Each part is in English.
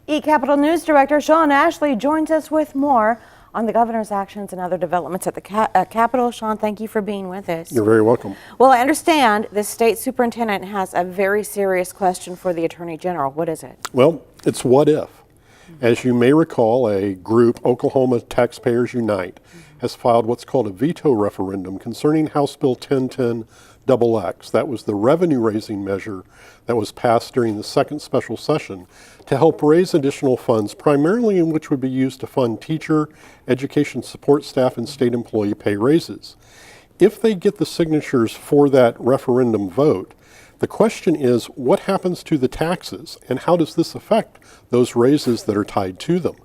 eCapitol News Director Sean Ashley joins us with more on the governor's actions and other developments at the Capitol. Sean, thank you for being with us. You're very welcome. Well, I understand the state superintendent has a very serious question for the Attorney General. What is it? Well, it's what if. As you may recall, a group, Oklahoma Taxpayers Unite, has filed what's called a veto referendum concerning House Bill 1010 XX. That was the revenue-raising measure that was passed during the second special session to help raise additional funds, primarily in which would be used to fund teacher, education support staff, and state employee pay raises. If they get the signatures for that referendum vote, the question is, what happens to the taxes, and how does this affect those raises that are tied to them?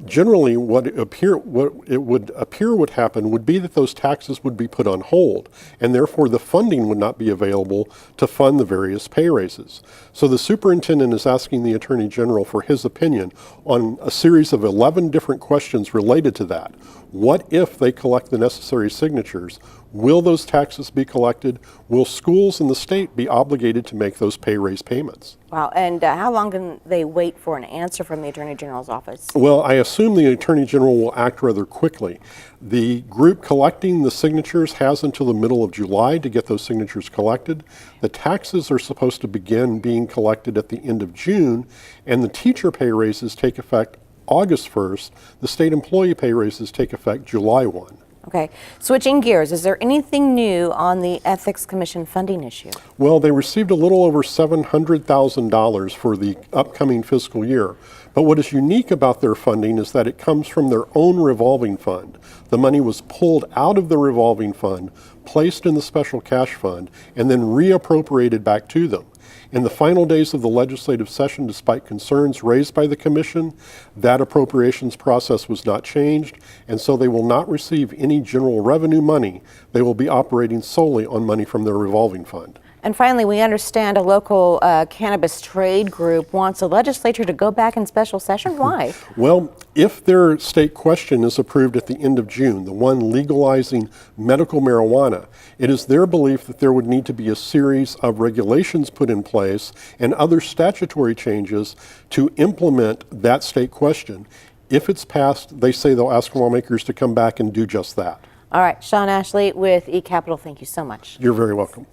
Generally, what it would appear would happen would be that those taxes would be put on hold, and therefore the funding would not be available to fund the various pay raises. So the superintendent is asking the Attorney General for his opinion on a series of 11 different questions related to that. What if they collect the necessary signatures? Will those taxes be collected? Will schools in the state be obligated to make those pay raise payments? Wow, and how long can they wait for an answer from the Attorney General's office? Well, I assume the Attorney General will act rather quickly. The group collecting the signatures has until the middle of July to get those signatures collected. The taxes are supposed to begin being collected at the end of June, and the teacher pay raises take effect August 1st. The state employee pay raises take effect July 1. Okay, switching gears, is there anything new on the Ethics Commission funding issue? Well, they received a little over $700,000 for the upcoming fiscal year. But what is unique about their funding is that it comes from their own revolving fund. The money was pulled out of the revolving fund, placed in the special cash fund, and then reappropriated back to them. In the final days of the legislative session, despite concerns raised by the commission, that appropriations process was not changed, and so they will not receive any general revenue money. They will be operating solely on money from their revolving fund. And finally, we understand a local cannabis trade group wants the legislature to go back in special session. Why? Well, if their state question is approved at the end of June, the one legalizing medical marijuana, it is their belief that there would need to be a series of regulations put in place and other statutory changes to implement that state question. If it's passed, they say they'll ask lawmakers to come back and do just that. All right, Sean Ashley with eCapitol, thank you so much. You're very welcome.